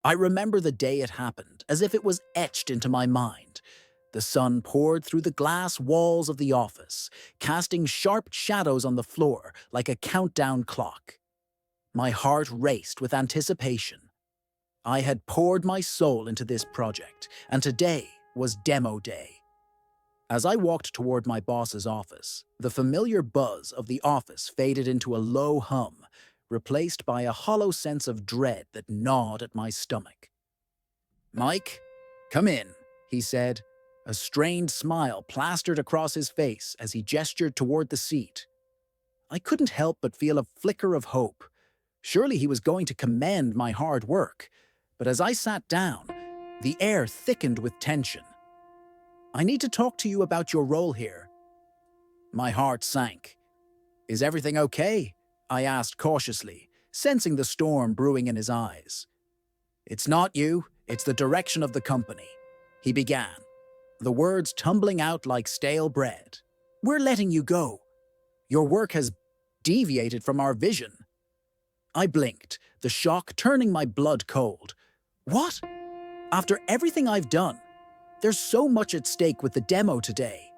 I remember the day it happened as if it was etched into my mind. The sun poured through the glass walls of the office, casting sharp shadows on the floor like a countdown clock. My heart raced with anticipation. I had poured my soul into this project, and today was demo day. As I walked toward my boss's office, the familiar buzz of the office faded into a low hum, replaced by a hollow sense of dread that gnawed at my stomach. "Mike, come in," he said. A strained smile plastered across his face as he gestured toward the seat. I couldn't help but feel a flicker of hope. Surely he was going to commend my hard work. But as I sat down, the air thickened with tension. "I need to talk to you about your role here." My heart sank. "Is everything okay?" I asked cautiously, sensing the storm brewing in his eyes. "It's not you, it's the direction of the company," he began, the words tumbling out like stale bread. "We're letting you go. Your work has deviated from our vision." I blinked, the shock turning my blood cold. "What? After everything I've done? There's so much at stake with the demo today."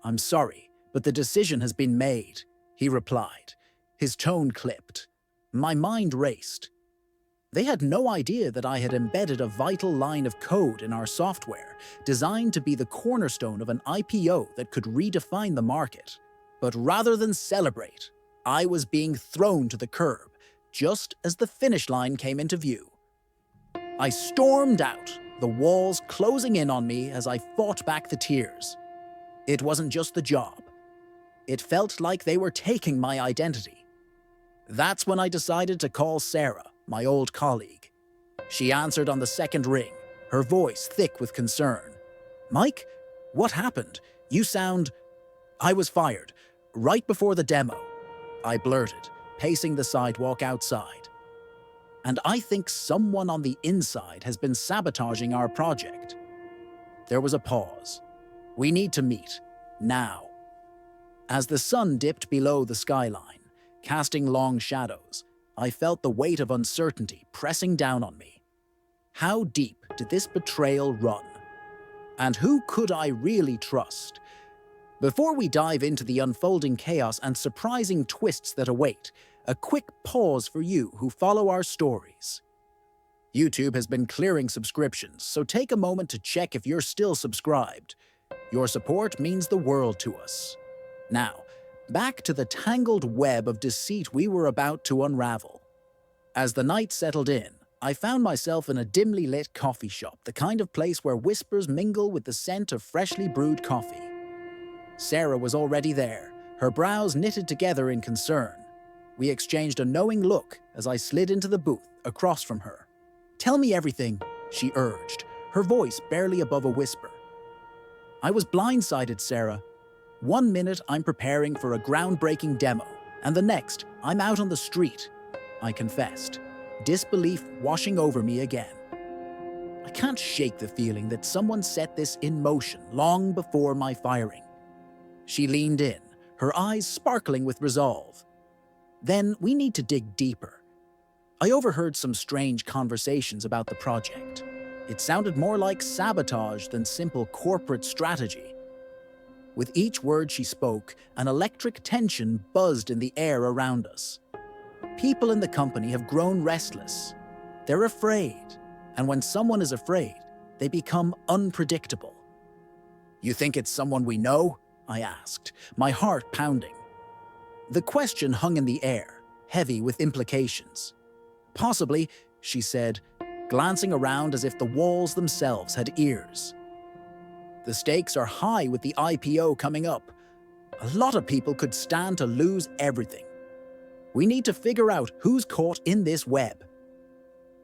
"I'm sorry, but the decision has been made," he replied, his tone clipped. My mind raced. They had no idea that I had embedded a vital line of code in our software, designed to be the cornerstone of an IPO that could redefine the market. But rather than celebrate, I was being thrown to the curb, just as the finish line came into view. I stormed out, the walls closing in on me as I fought back the tears. It wasn't just the job. It felt like they were taking my identity. That's when I decided to call Sarah, my old colleague. She answered on the second ring, her voice thick with concern. "Mike, what happened? You sound—" "I was fired, right before the demo," I blurted, pacing the sidewalk outside. "And I think someone on the inside has been sabotaging our project." There was a pause. "We need to meet, now." As the sun dipped below the skyline, casting long shadows, I felt the weight of uncertainty pressing down on me. How deep did this betrayal run? And who could I really trust? Before we dive into the unfolding chaos and surprising twists that await, a quick pause for you who follow our stories. YouTube has been clearing subscriptions, so take a moment to check if you're still subscribed. Your support means the world to us. Now, back to the tangled web of deceit we were about to unravel. As the night settled in, I found myself in a dimly lit coffee shop, the kind of place where whispers mingle with the scent of freshly brewed coffee. Sarah was already there, her brows knitted together in concern. We exchanged a knowing look as I slid into the booth across from her. "Tell me everything," she urged, her voice barely above a whisper. I was blindsided, Sarah. One minute I'm preparing for a groundbreaking demo, and the next I'm out on the street, I confessed, disbelief washing over me again. I can't shake the feeling that someone set this in motion long before my firing. She leaned in, her eyes sparkling with resolve. "Then we need to dig deeper." I overheard some strange conversations about the project. It sounded more like sabotage than simple corporate strategy. With each word she spoke, an electric tension buzzed in the air around us. People in the company have grown restless. They're afraid, and when someone is afraid, they become unpredictable. "You think it's someone we know?" I asked, my heart pounding. The question hung in the air, heavy with implications. "Possibly," she said, glancing around as if the walls themselves had ears. "The stakes are high with the IPO coming up. A lot of people could stand to lose everything. We need to figure out who's caught in this web."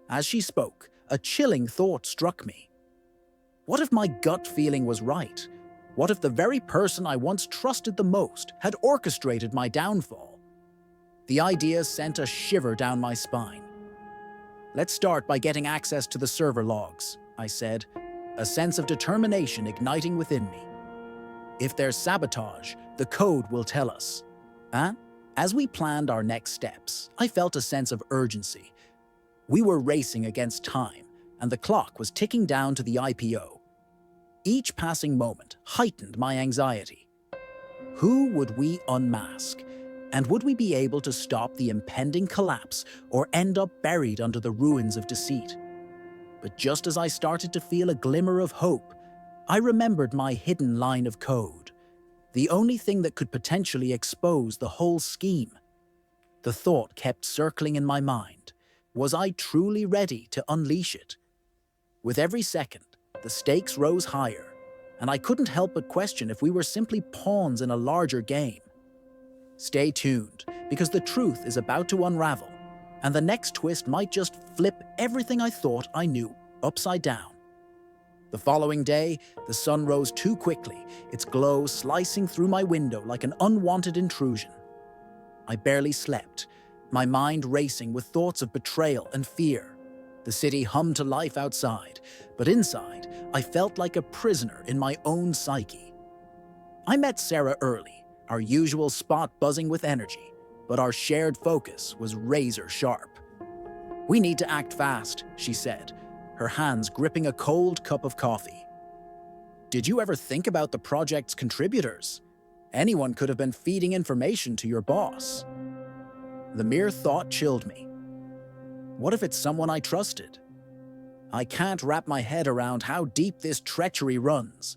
As she spoke, a chilling thought struck me. What if my gut feeling was right? What if the very person I once trusted the most had orchestrated my downfall? The idea sent a shiver down my spine. "Let's start by getting access to the server logs," I said, a sense of determination igniting within me. "If there's sabotage, the code will tell us." As we planned our next steps, I felt a sense of urgency. We were racing against time, and the clock was ticking down to the IPO. Each passing moment heightened my anxiety. Who would we unmask? And would we be able to stop the impending collapse or end up buried under the ruins of deceit? But just as I started to feel a glimmer of hope, I remembered my hidden line of code, the only thing that could potentially expose the whole scheme. The thought kept circling in my mind. Was I truly ready to unleash it? With every second, the stakes rose higher, and I couldn't help but question if we were simply pawns in a larger game. Stay tuned, because the truth is about to unravel, and the next twist might just flip everything I thought I knew upside down. The following day, the sun rose too quickly, its glow slicing through my window like an unwanted intrusion. I barely slept, my mind racing with thoughts of betrayal and fear. The city hummed to life outside, but inside, I felt like a prisoner in my own psyche. I met Sarah early, our usual spot buzzing with energy, but our shared focus was razor sharp. "We need to act fast," she said, her hands gripping a cold cup of coffee. "Did you ever think about the project's contributors? Anyone could have been feeding information to your boss." The mere thought chilled me. What if it's someone I trusted? I can't wrap my head around how deep this treachery runs.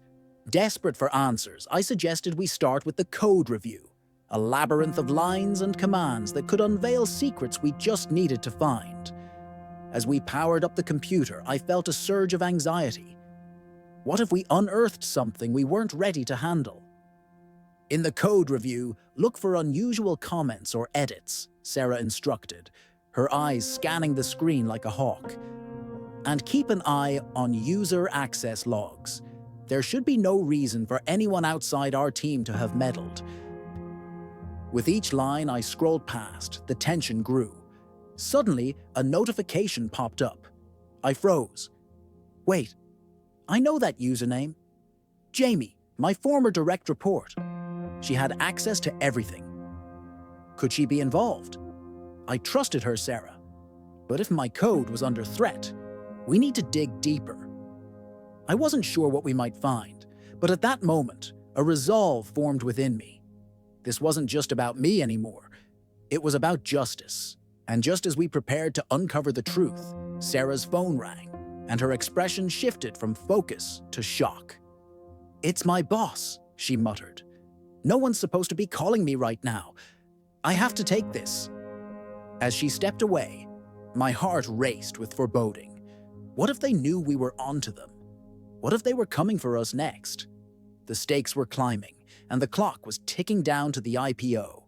Desperate for answers, I suggested we start with the code review, a labyrinth of lines and commands that could unveil secrets we just needed to find. As we powered up the computer, I felt a surge of anxiety. What if we unearthed something we weren't ready to handle? "In the code review, look for unusual comments or edits," Sarah instructed, her eyes scanning the screen like a hawk. "And keep an eye on user access logs. There should be no reason for anyone outside our team to have meddled." With each line I scrolled past, the tension grew. Suddenly, a notification popped up. I froze. Wait, I know that username. Jamie, my former direct report. She had access to everything. Could she be involved? I trusted her, Sarah. But if my code was under threat, we need to dig deeper. I wasn't sure what we might find, but at that moment, a resolve formed within me. This wasn't just about me anymore. It was about justice. And just as we prepared to uncover the truth, Sarah's phone rang, and her expression shifted from focus to shock. "It's my boss," she muttered. "No one's supposed to be calling me right now. I have to take this." As she stepped away, my heart raced with foreboding. What if they knew we were onto them? What if they were coming for us next? The stakes were climbing, and the clock was ticking down to the IPO.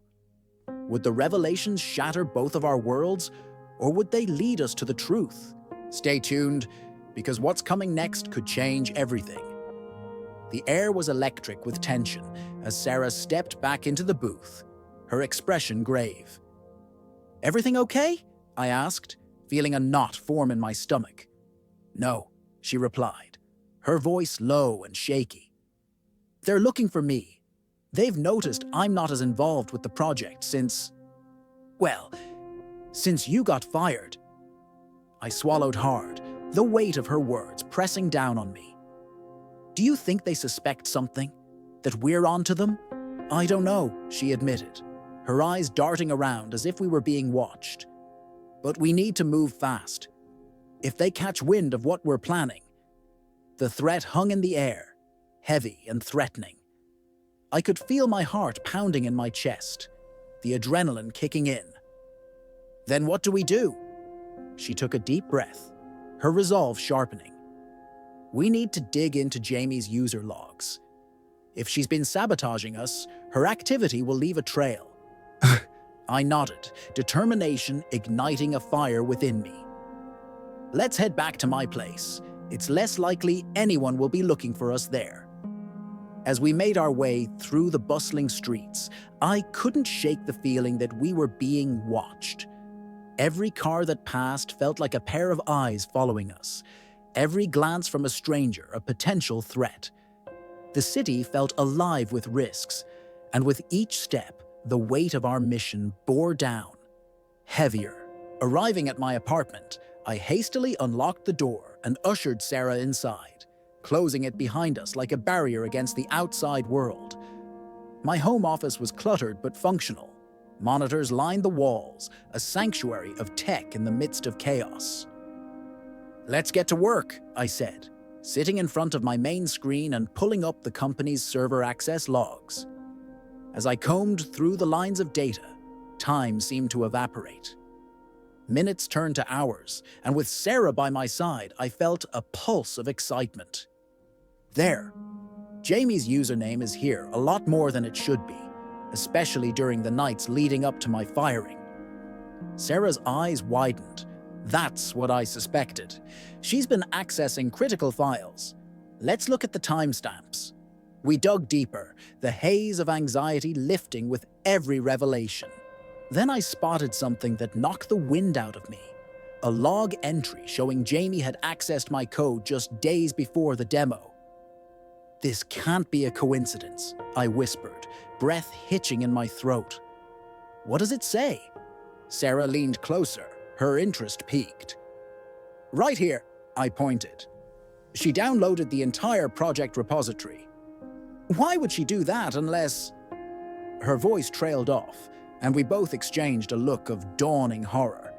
Would the revelations shatter both of our worlds, or would they lead us to the truth? Stay tuned, because what's coming next could change everything. The air was electric with tension as Sarah stepped back into the booth, her expression grave. "Everything okay?" I asked, feeling a knot form in my stomach. "No," she replied, her voice low and shaky. "They're looking for me. They've noticed I'm not as involved with the project since you got fired." I swallowed hard, the weight of her words pressing down on me. "Do you think they suspect something? That we're onto them?" "I don't know," she admitted, her eyes darting around as if we were being watched. "But we need to move fast. If they catch wind of what we're planning..." The threat hung in the air, heavy and threatening. I could feel my heart pounding in my chest, the adrenaline kicking in. "Then what do we do?" She took a deep breath, her resolve sharpening. "We need to dig into Jamie's user logs. If she's been sabotaging us, her activity will leave a trail." I nodded, determination igniting a fire within me. "Let's head back to my place. It's less likely anyone will be looking for us there." As we made our way through the bustling streets, I couldn't shake the feeling that we were being watched. Every car that passed felt like a pair of eyes following us. Every glance from a stranger a potential threat. The city felt alive with risks, and with each step, the weight of our mission bore down, heavier. Arriving at my apartment, I hastily unlocked the door and ushered Sarah inside, closing it behind us like a barrier against the outside world. My home office was cluttered but functional. Monitors lined the walls, a sanctuary of tech in the midst of chaos. "Let's get to work," I said, sitting in front of my main screen and pulling up the company's server access logs. As I combed through the lines of data, time seemed to evaporate. Minutes turned to hours, and with Sarah by my side, I felt a pulse of excitement. There. Jamie's username is here a lot more than it should be, especially during the nights leading up to my firing. Sarah's eyes widened. That's what I suspected. She's been accessing critical files. Let's look at the timestamps. We dug deeper, the haze of anxiety lifting with every revelation. Then I spotted something that knocked the wind out of me. A log entry showing Jamie had accessed my code just days before the demo. "This can't be a coincidence," I whispered, breath hitching in my throat. "What does it say?" Sarah leaned closer, her interest piqued. "Right here," I pointed. She downloaded the entire project repository. "Why would she do that unless—" Her voice trailed off, and we both exchanged a look of dawning horror.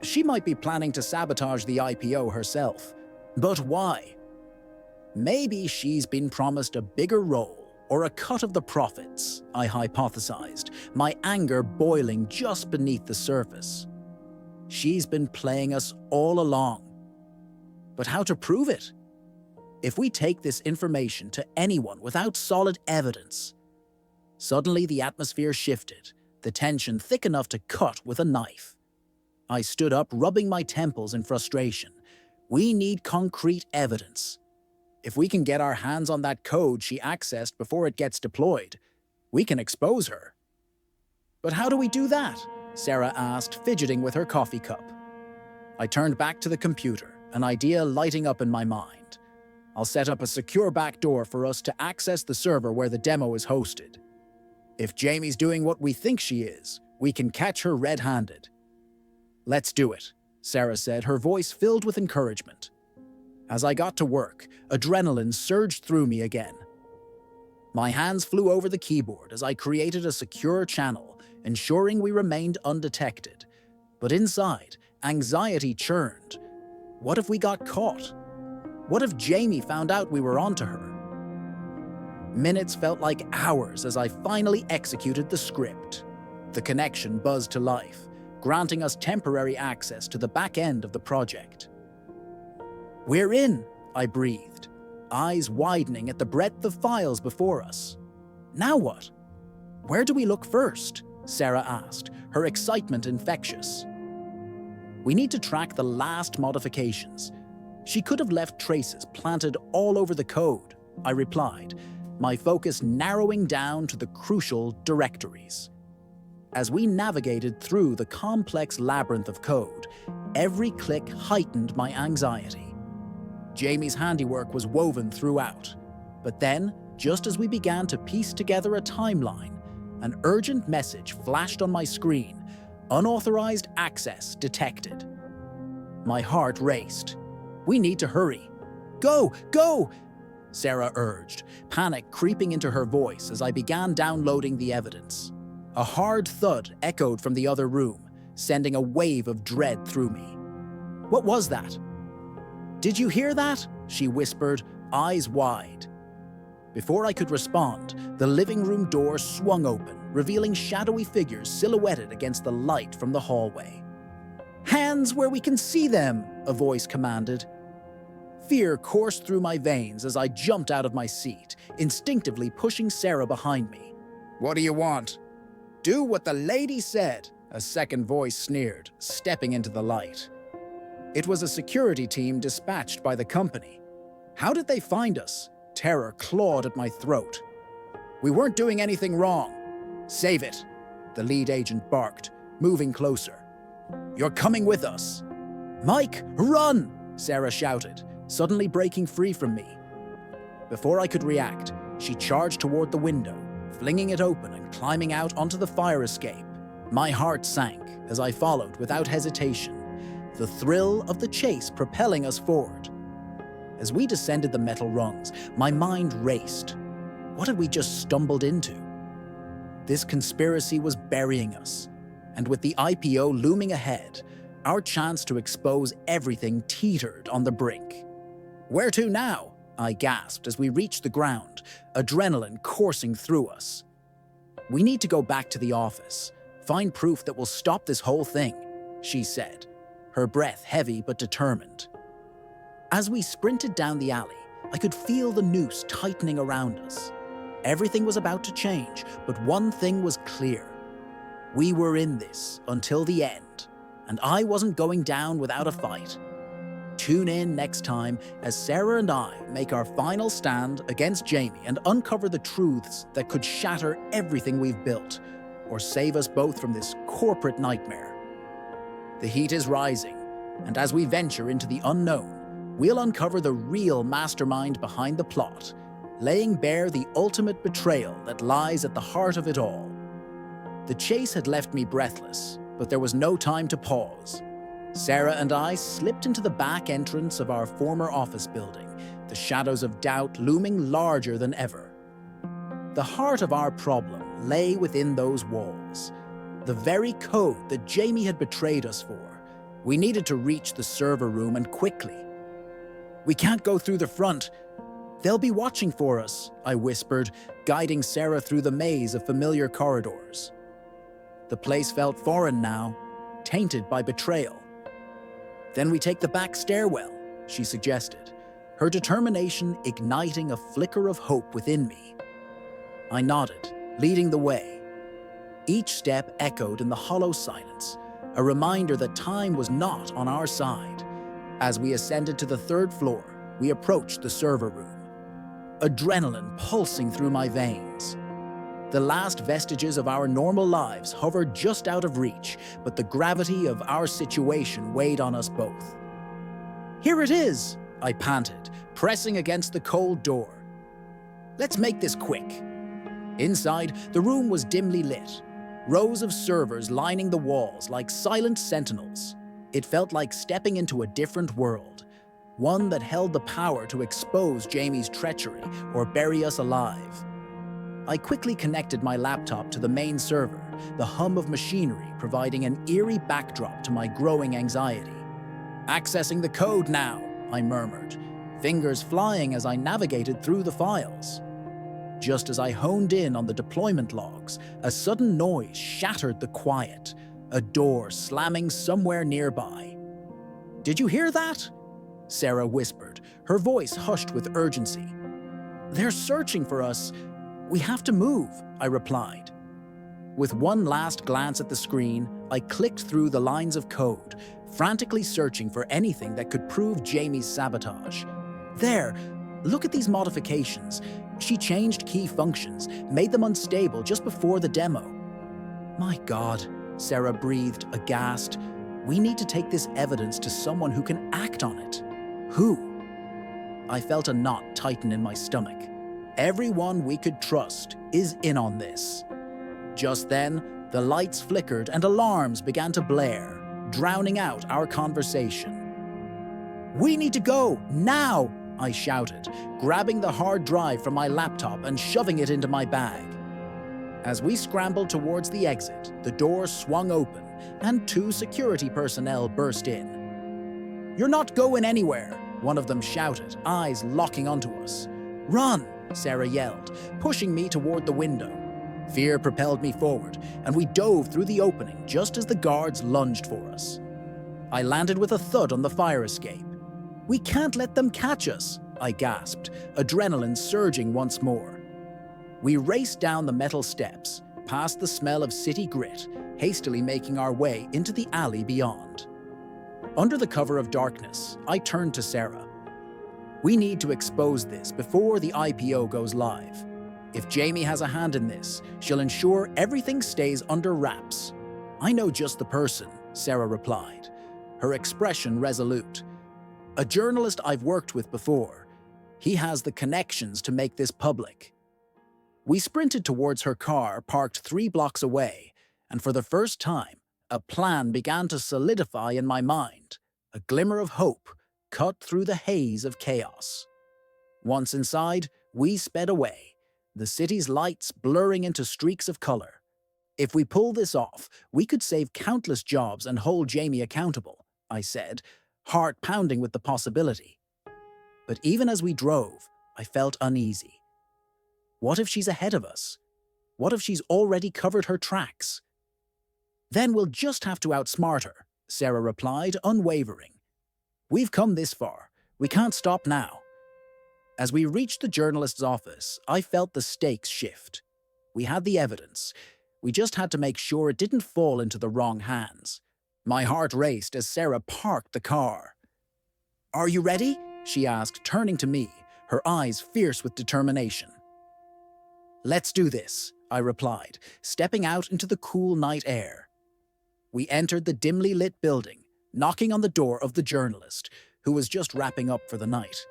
She might be planning to sabotage the IPO herself. But why? Maybe she's been promised a bigger role or a cut of the profits, I hypothesized, my anger boiling just beneath the surface. She's been playing us all along. But how to prove it? If we take this information to anyone without solid evidence— Suddenly the atmosphere shifted, the tension thick enough to cut with a knife. I stood up, rubbing my temples in frustration. We need concrete evidence. If we can get our hands on that code she accessed before it gets deployed, we can expose her. "But how do we do that?" Sarah asked, fidgeting with her coffee cup. I turned back to the computer, an idea lighting up in my mind. "I'll set up a secure backdoor for us to access the server where the demo is hosted. If Jamie's doing what we think she is, we can catch her red-handed." "Let's do it," Sarah said, her voice filled with encouragement. As I got to work, adrenaline surged through me again. My hands flew over the keyboard as I created a secure channel, ensuring we remained undetected. But inside, anxiety churned. What if we got caught? What if Jamie found out we were onto her? Minutes felt like hours as I finally executed the script. The connection buzzed to life, granting us temporary access to the back end of the project. "We're in," I breathed, eyes widening at the breadth of files before us. "Now what? Where do we look first?" Sarah asked, her excitement infectious. "We need to track the last modifications. She could have left traces planted all over the code," I replied, my focus narrowing down to the crucial directories. As we navigated through the complex labyrinth of code, every click heightened my anxiety. Jamie's handiwork was woven throughout. But then, just as we began to piece together a timeline, an urgent message flashed on my screen: "Unauthorized access detected." My heart raced. "We need to hurry." "Go, go!" Sarah urged, panic creeping into her voice as I began downloading the evidence. A hard thud echoed from the other room, sending a wave of dread through me. "What was that?" "Did you hear that?" she whispered, eyes wide. Before I could respond, the living room door swung open, revealing shadowy figures silhouetted against the light from the hallway. "Hands where we can see them!" a voice commanded. Fear coursed through my veins as I jumped out of my seat, instinctively pushing Sarah behind me. "What do you want?" "Do what the lady said," a second voice sneered, stepping into the light. It was a security team dispatched by the company. How did they find us? Terror clawed at my throat. "We weren't doing anything wrong." "Save it," the lead agent barked, moving closer. "You're coming with us." "Mike, run!" Sarah shouted, suddenly breaking free from me. Before I could react, she charged toward the window, flinging it open and climbing out onto the fire escape. My heart sank as I followed without hesitation. the thrill of the chase propelling us forward. As we descended the metal rungs, my mind raced. What had we just stumbled into? This conspiracy was burying us, and with the IPO looming ahead, our chance to expose everything teetered on the brink. "Where to now?" I gasped as we reached the ground, adrenaline coursing through us. "We need to go back to the office, find proof that will stop this whole thing," she said, her breath heavy but determined. As we sprinted down the alley, I could feel the noose tightening around us. Everything was about to change, but one thing was clear. We were in this until the end, and I wasn't going down without a fight. Tune in next time as Sarah and I make our final stand against Jamie and uncover the truths that could shatter everything we've built, or save us both from this corporate nightmare. The heat is rising, and as we venture into the unknown, we'll uncover the real mastermind behind the plot, laying bare the ultimate betrayal that lies at the heart of it all. The chase had left me breathless, but there was no time to pause. Sarah and I slipped into the back entrance of our former office building, the shadows of doubt looming larger than ever. The heart of our problem lay within those walls, the very code that Jamie had betrayed us for. We needed to reach the server room, and quickly. "We can't go through the front. They'll be watching for us," I whispered, guiding Sarah through the maze of familiar corridors. The place felt foreign now, tainted by betrayal. "Then we take the back stairwell," she suggested, her determination igniting a flicker of hope within me. I nodded, leading the way. Each step echoed in the hollow silence, a reminder that time was not on our side. As we ascended to the third floor, we approached the server room. Adrenaline pulsing through my veins. The last vestiges of our normal lives hovered just out of reach, but the gravity of our situation weighed on us both. "Here it is," I panted, pressing against the cold door. "Let's make this quick." Inside, the room was dimly lit, rows of servers lining the walls like silent sentinels. It felt like stepping into a different world, one that held the power to expose Jamie's treachery or bury us alive. I quickly connected my laptop to the main server, the hum of machinery providing an eerie backdrop to my growing anxiety. "Accessing the code now," I murmured, fingers flying as I navigated through the files. Just as I honed in on the deployment logs, a sudden noise shattered the quiet, a door slamming somewhere nearby. "Did you hear that?" Sarah whispered, her voice hushed with urgency. "They're searching for us. We have to move," I replied. With one last glance at the screen, I clicked through the lines of code, frantically searching for anything that could prove Jamie's sabotage. "There, look at these modifications. She changed key functions, made them unstable just before the demo." "My God," Sarah breathed, aghast. "We need to take this evidence to someone who can act on it." "Who?" I felt a knot tighten in my stomach. Everyone we could trust is in on this. Just then, the lights flickered and alarms began to blare, drowning out our conversation. "We need to go, now!" I shouted, grabbing the hard drive from my laptop and shoving it into my bag. As we scrambled towards the exit, the door swung open and 2 security personnel burst in. "You're not going anywhere," one of them shouted, eyes locking onto us. "Run!" Sarah yelled, pushing me toward the window. Fear propelled me forward, and we dove through the opening just as the guards lunged for us. I landed with a thud on the fire escape. "We can't let them catch us," I gasped, adrenaline surging once more. We raced down the metal steps, past the smell of city grit, hastily making our way into the alley beyond. Under the cover of darkness, I turned to Sarah. "We need to expose this before the IPO goes live. If Jamie has a hand in this, she'll ensure everything stays under wraps." "I know just the person," Sarah replied, her expression resolute. "A journalist I've worked with before. He has the connections to make this public." We sprinted towards her car parked 3 blocks away, and for the first time, a plan began to solidify in my mind. a glimmer of hope cut through the haze of chaos. Once inside, we sped away, the city's lights blurring into streaks of color. If we pull this off, we could save countless jobs and hold Jamie accountable, I said, heart pounding with the possibility. But even as we drove, I felt uneasy. What if she's ahead of us? What if she's already covered her tracks? Then we'll just have to outsmart her, Sarah replied, unwavering. We've come this far. We can't stop now. As we reached the journalist's office, I felt the stakes shift. We had the evidence. We just had to make sure it didn't fall into the wrong hands. My heart raced as Sarah parked the car. "Are you ready?" she asked, turning to me, her eyes fierce with determination. "Let's do this," I replied, stepping out into the cool night air. We entered the dimly lit building, knocking on the door of the journalist, who was just wrapping up for the night.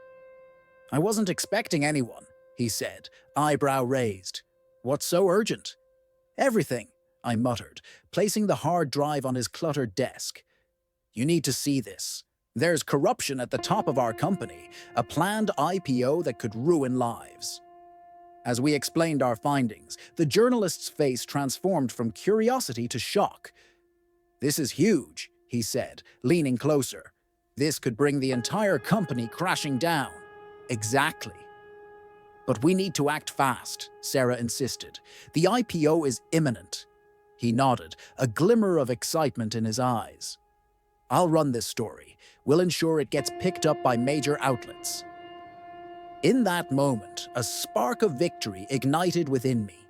"I wasn't expecting anyone," he said, eyebrow raised. "What's so urgent?" "Everything," I muttered, placing the hard drive on his cluttered desk. "You need to see this. There's corruption at the top of our company, a planned IPO that could ruin lives." As we explained our findings, the journalist's face transformed from curiosity to shock. "This is huge," he said, leaning closer. "This could bring the entire company crashing down." "Exactly. But we need to act fast," Sarah insisted. "The IPO is imminent." He nodded, a glimmer of excitement in his eyes. "I'll run this story. We'll ensure it gets picked up by major outlets." In that moment, a spark of victory ignited within me.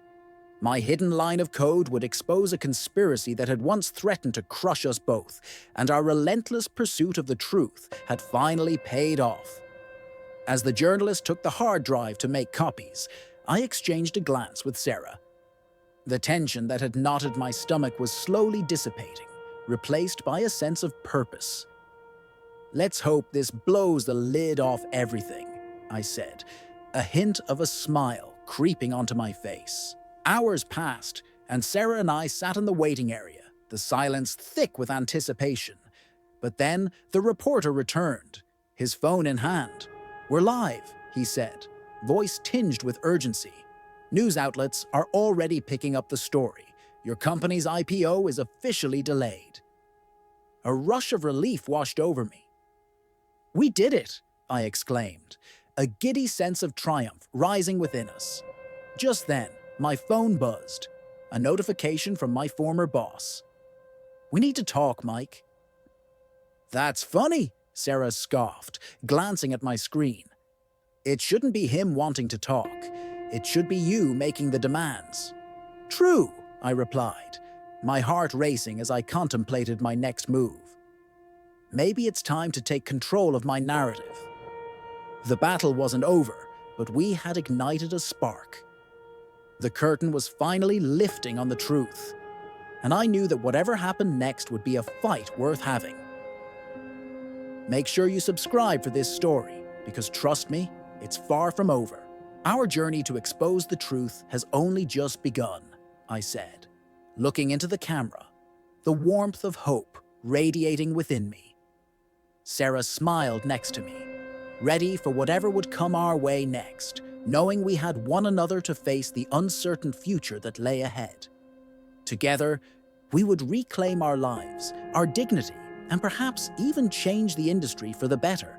My hidden line of code would expose a conspiracy that had once threatened to crush us both, and our relentless pursuit of the truth had finally paid off. As the journalist took the hard drive to make copies, I exchanged a glance with Sarah. The tension that had knotted my stomach was slowly dissipating, replaced by a sense of purpose. "Let's hope this blows the lid off everything," I said, a hint of a smile creeping onto my face. Hours passed, and Sarah and I sat in the waiting area, the silence thick with anticipation. But then the reporter returned, his phone in hand. "We're live," he said, voice tinged with urgency. "News outlets are already picking up the story. Your company's IPO is officially delayed." A rush of relief washed over me. "We did it!" I exclaimed, a giddy sense of triumph rising within us. Just then, my phone buzzed, a notification from my former boss. "We need to talk, Mike." "That's funny," Sarah scoffed, glancing at my screen. "It shouldn't be him wanting to talk. It should be you making the demands." "True," I replied, my heart racing as I contemplated my next move. Maybe it's time to take control of my narrative. The battle wasn't over, but we had ignited a spark. The curtain was finally lifting on the truth, and I knew that whatever happened next would be a fight worth having. Make sure you subscribe for this story, because trust me, it's far from over. Our journey to expose the truth has only just begun, I said, looking into the camera, the warmth of hope radiating within me. Sarah smiled next to me, ready for whatever would come our way next, knowing we had one another to face the uncertain future that lay ahead. Together, we would reclaim our lives, our dignity, and perhaps even change the industry for the better.